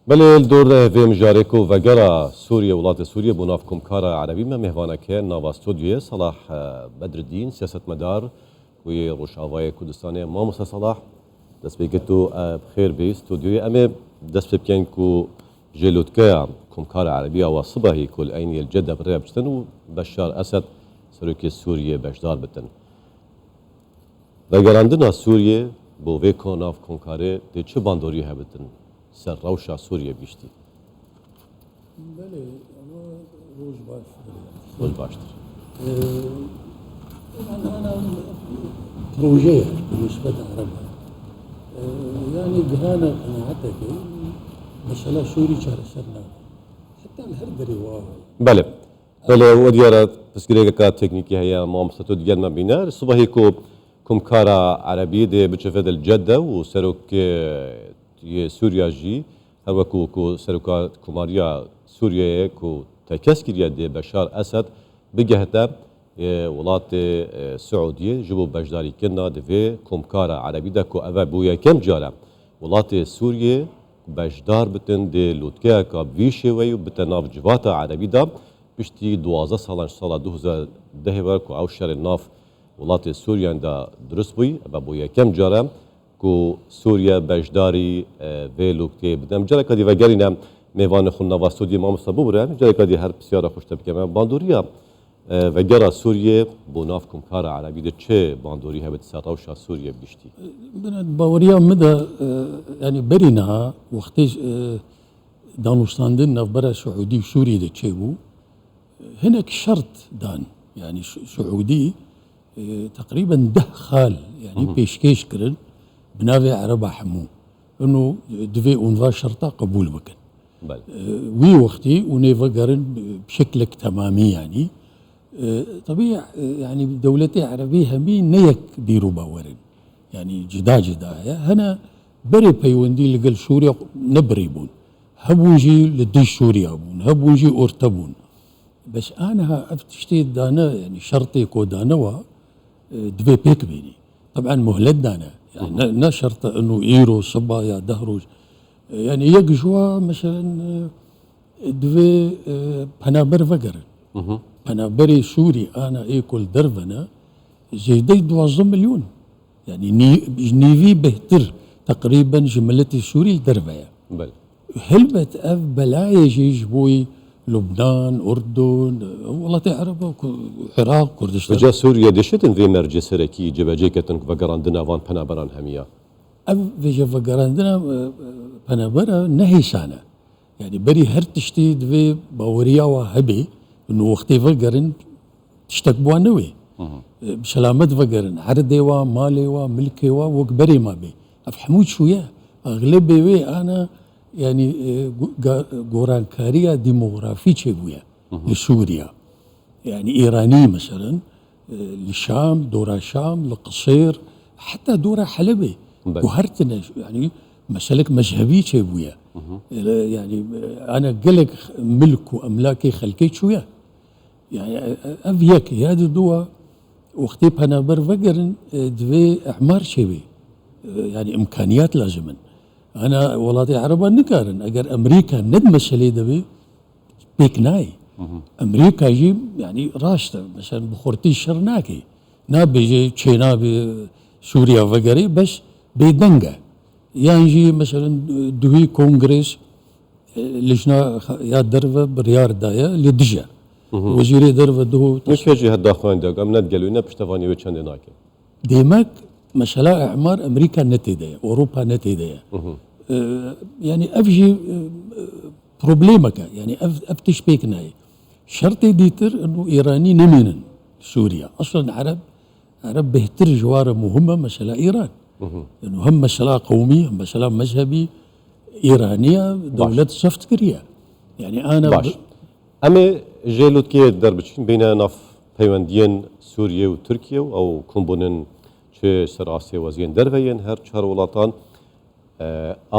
بله الدور في مجاريكو وقرا سوريا ولات سوريا بنافكم كارا عربي ما مهوانا كان نافا استوديو صلاح بدر الدين سياسة مدار وي روشاواي كردستانية ماموسا صلاح دس بيجتو بخير بي استوديو أمي دس بيبكين كو جيلوتكا كم كارا عربية وصباهي كل أيني الجدة بريا بجتن وبشار أسد سروكي سوريا بشدار بتن وقراندنا سوريا بو ويكو ناف كم كاري دي چه باندوري هبتن سر روشا سوريا بيشتي بله روز باش روز باشتر طبعا انا بروجيه بالنسبه لعربها يعني قرانا قناعتك مسألة سوري شهر سنة حتى الهردري بله بله وديارة تسكيريكا كا تكنيكي هي مامستو ديال ما بينار صباحيكو كم كارا عربي دي بتشفد الجدة وسروك سوريا جي هر وكو كو سروكا كوماريا سوريا كو تكسكيريا دي بشار أسد بجهتا ولات السعودية جبو بجداري كنا دفي كم كارا عربي دا كو أفا بويا كم جارة ولات سوريا بجدار بتن دي لوتكا كا بيشي ويو بتناف جواتا عربي دا بشتي دوازة سالان سالا 2010 وركو أو شهر الناف ولات سوريا دا درس بوي أفا بويا كم جارة كو سوريا بجداري في لوكتي بدم جالك دي وجرينا ميوان خلنا واسودي ما مصابو جالك دي هر بسيارة خوش تبكي باندوريا وجرا سوريا بنافكم كارا عربي ده چه باندوري هبت سراوشا سوريا بيشتي باوريا مدى يعني برينا وقتي دانوستاندن نفبرا سعودي سوري ده چه هناك شرط دان يعني سعودي تقريبا 10 خال يعني بيشكيش كرن بنافي عربا حمو انه دفي اونفا شرطه قبول بكن بل وي وقتي ونيفا قرن بشكلك تمامي يعني طبيعي يعني دولتي عربية همي نيك ديرو باورن يعني جدا هنا بري بيوندي لقل سوريا نبريبون هبوجي لديش سوريا بون هبوجي اورتبون بس انا افتشتي دانا يعني شرطي كو دانوا دفي بيك بيني طبعا مهلت دانا يعني نا شرط انه ايرو صبا يا دهروج يعني يقجوا مثلا دفي بنابر فقر بنابري سوري انا ايكل درفنا زيدي 12 مليون يعني نيفي بهتر تقريبا جملتي سوري درفيا بل هلبت اف بلايج يجبوي لبنان اردن والله تعرف العراق كردستان وجا سوريا دشتن في مرجع سركي جباجيكتن وقراندنا وان بنابران هميا اف فيجا وقراندنا بنابرا نهي سنه يعني بري هر تشتيد في باوريا وهبي انه وقتي فقرن تشتك بوانوي بسلامت فقرن عرديوا ماليوا ملكيوا وكبري ما بي افحمود شويه اغلبي وي انا يعني غوران كاريا ديموغرافي تشيبويا لسوريا يعني ايراني مثلا للشام دورا الشام لقصير حتى دورا حلبي وهرتنا يعني مسلك مذهبي تشيبويا يعني انا قلق ملك واملاكي خلكي شويه يعني افيك هذا دوا وقتي بنابر فقرن دوي اعمار شوي يعني امكانيات لازما انا ولاتي عربا نكارن اگر امريكا ند مسلي دبي بيكناي امريكا جي يعني راشته مثلا بخورتي شرناكي نا بيجي تشينا بسوريا فقري بس بيدنقه يعني مثلا دوي كونغرس لجنة يا درفة بريار دايا لدجا وزيري درفة دهو مش فيجي هدا خوين داك امنات قالوا لنا بشتفاني ويتشان هناك ديماك مسألة اعمار امريكا نتي دايا اوروبا نتي دايا يعني افجي بروبليمك يعني افتش بيكناي شرطي ديتر انه ايراني نمينن سوريا اصلا عرب بهتر جوار مهمة مسألة ايران لانه هم مسألة قومي هم مسألة مذهبي ايرانيه دولة سوفت كوريا يعني انا باش اما جيلوتكي دربچين بين ناف بيوندين سوريا وتركيا او كومبونن چه سراسي وزين درفين هر چهار ولاتان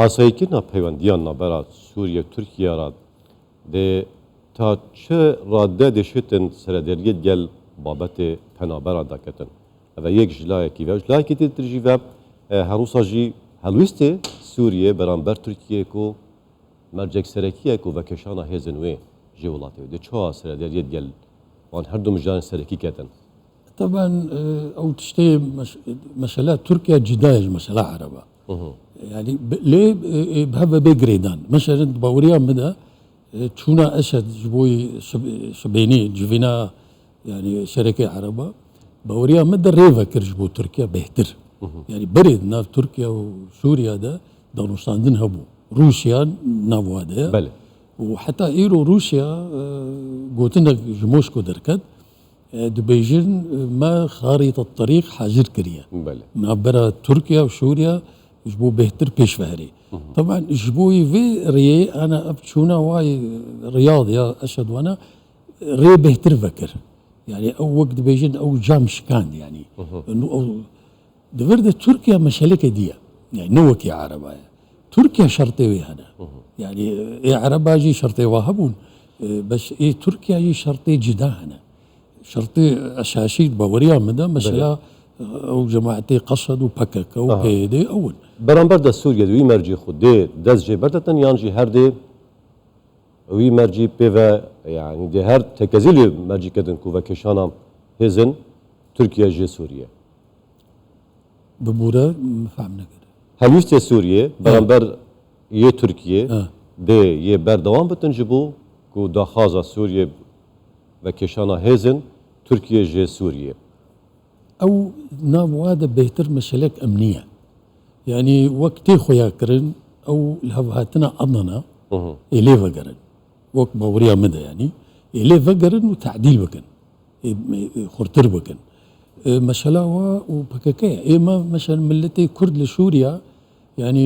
آسایکنا پیوندیان نبرد سوریه ترکیه را ده تا چه راده دشتن سردریت گل بابت پنابرا دکتن و یک جلای کی و جلای کی ترجیح و هروسا جی هلوسته سوریه برانبر ترکیه کو مرجك سركيك وفكشانا هيزن وي جولاتي دي شو أسرع دي قال وان هردو مجان سركي كاتن طبعا او تشتي مسألة تركيا جدايز مسألة عربة يعني ليه بهذا بجريدان مثلا باوريا مدى تشونا اسد جبوي سبيني جفينا يعني شركة عربة باوريا مدى ريفا كرجبو تركيا بهتر يعني بريد ناف تركيا وسوريا ده دانوستاندن هبو روسيا نافو هذا بله وحتى ايرو روسيا قوتنا جموسكو دركت دبيجن ما خارطة الطريق حاضر كريا بله ما برا تركيا وسوريا جبو بهتر بيش فهري طبعا جبوي في ري انا ابتشونا واي رياض يا اشد وانا ري بهتر فكر يعني او وقت بيجن او جامش كان يعني انه دفرد تركيا مشالك دي يعني نوك يا عربا تركيا شرطي هذا يعني إيه عربا جي شرطي واهبون بس إيه تركيا جي شرطي جدا هنا شرطي اساسي باوريا مدى مثلا او جماعتي قصد وبكك او بيدي اول برانبر دا سوريا دوی مرجی خود دی دست جی بردتن یانجی هر دی وی مرجی پیو يعني دی هر تکزیلی مرجی کدن کو و کشانا هزن ترکیه جی سوریه ببورا فهمنا كده هلوست سوریه برانبر یه ترکیه دی یه بردوام بتن جبو کو داخازا سوریه و کشانا هزن ترکیه جی سوریه او ناب هذا بهتر مسألة أمنية يعني وقت خويا كرن او الهوهاتنا اضنا الي فقرن وقت باوريا مدى يعني الي فقرن وتعديل بكن خرطر بكن مسألة وبكاكايا اما مثلا ملتي كرد لسوريا يعني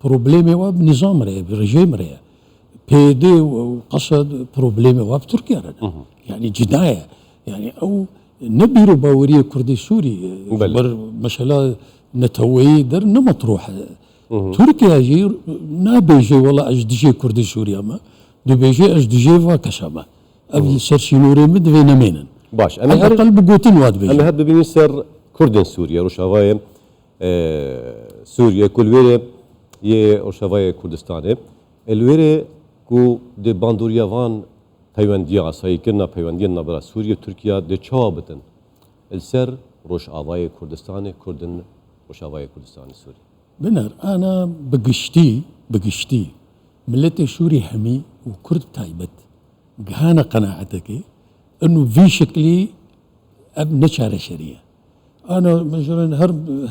بروبليمي وبنظام ريا برجيم ريا بيدي وقصد بروبليمي وبتركيا يعني جداية يعني او نبيرو باوريا كردي سوري مسألة نتوي در نمطروح تركيا جي نابيجي والله اجدجي كردي سوريا ما دبيجي اجدجي فاكشما ابي سرشينوري مد فينا مينن باش انا قلب قوتين واد بيجي اما هاد ببینی سر کردن سوریا روشاوای سوریا کل ویره یه روشاوای کردستانه الویره کو د باندوریا وان پیوندی آسایی کرنا پیوندی نبرا سوریا ترکیا د چابتن السر روشاوای کردستانه کردن روشاوای کردستان سوري بنر انا بقشتي ملتي سوري همي وكرد تايبت قهانا قناعتك انه في شكلي اب نشار شريه انا مثلا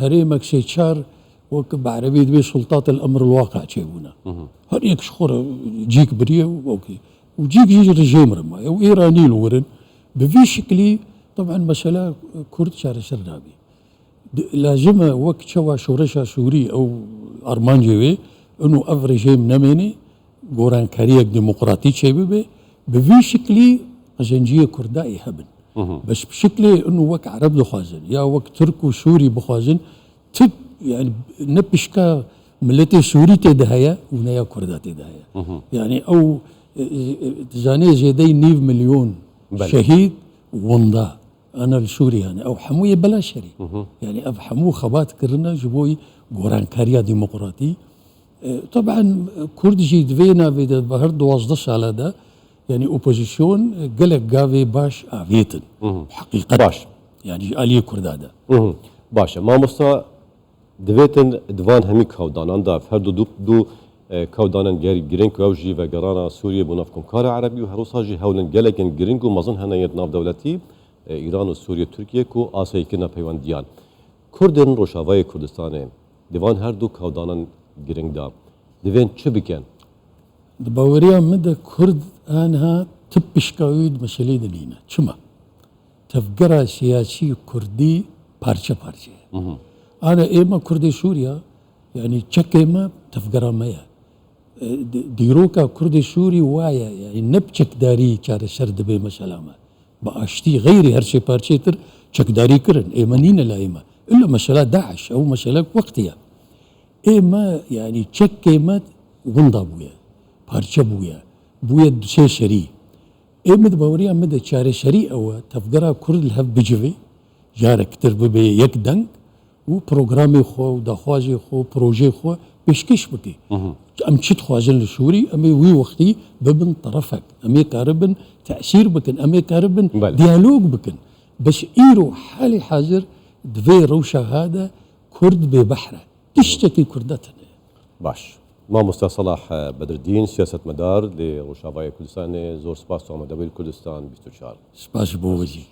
هريمك شيشار وكب عربي دبي سلطات الامر الواقع تشيبونا هريك شخور جيك بريه اوكي وجيك يجي رجيم رما وايراني الورن بفي شكلي طبعا مساله كرد شار شرنابي لازم وقت شوا شورشا سوري او ارمانجي انه افريجيم نميني غوران كاريك ديمقراطي شيبي بفي شكلي أجنجية كردائي هبن بس بشكل انه وك عرب بخوازن يا وك ترك وسوري بخوازن تب يعني نبشكا ملتي سوري تدهيا ونيا كردا تدهيا يعني او زاني زيدي 9 مليون شهيد وندا انا السوري يعني او حمويه بلا شري يعني اب حمو خبات كرنا جبوي غوران كاريا ديمقراطي طبعا كرد جيد فينا في بهر 12 ساله ده يعني اوبوزيسيون قالك قافي باش افيتن حقيقه باش يعني الي كردادا باش ما مستا دويتن دوان همي كودانان دا فردو دو كودانان جرين كوجي وغرانا سوريا بنافكم كار عربي وهروسا جي هولن قالكن جرينكو مازن هنا ناف دولتي ايران وسوريا تركيا كو اسايكنا بيوانديان كردن روشاواي كردستان دوان هر دو كودانان جرين دا دوين چه بكن دباوريا مدى كرد انها تبشكاويد مسألة دلينا شما تفقرا سياسي كردي بارشا بارشا انا ايما كردي سوريا يعني تشك ايما تفقرا مايا ديروكا كردي سوري وايا يعني نبشك داري شار الشرد بي مسألة ما باشتي غيري هرشي بارشي تر تشك داري كرن ايما نينا لا ايما الا مسألة داعش او مسألة وقتها ايما يعني تشك ايما وندا بويا بارشا بويا دوسي شري ايمد باوريا مدى شاري شري او تفقرا كرد الهب بجوي جارك تربو بي يك دنك و پروگرامی خو و داخوازی خو پروژه خو پیشکش بکی ام چی تخوازن لسوری امی وی وقتی ببن طرفك امی کاربن تأثیر بکن امی کاربن بله. دیالوگ بکن بس ایرو حالي حاضر دوی روشا هذا كرد ببحره تشتكي كردتنا باش مامۆستا صلاح بدرالدین سیاست مدار لێ ڕۆژاوای کوردستان زۆر سپاس و ئامادەبووی کوردستان 24 سپاس بۆ وەزی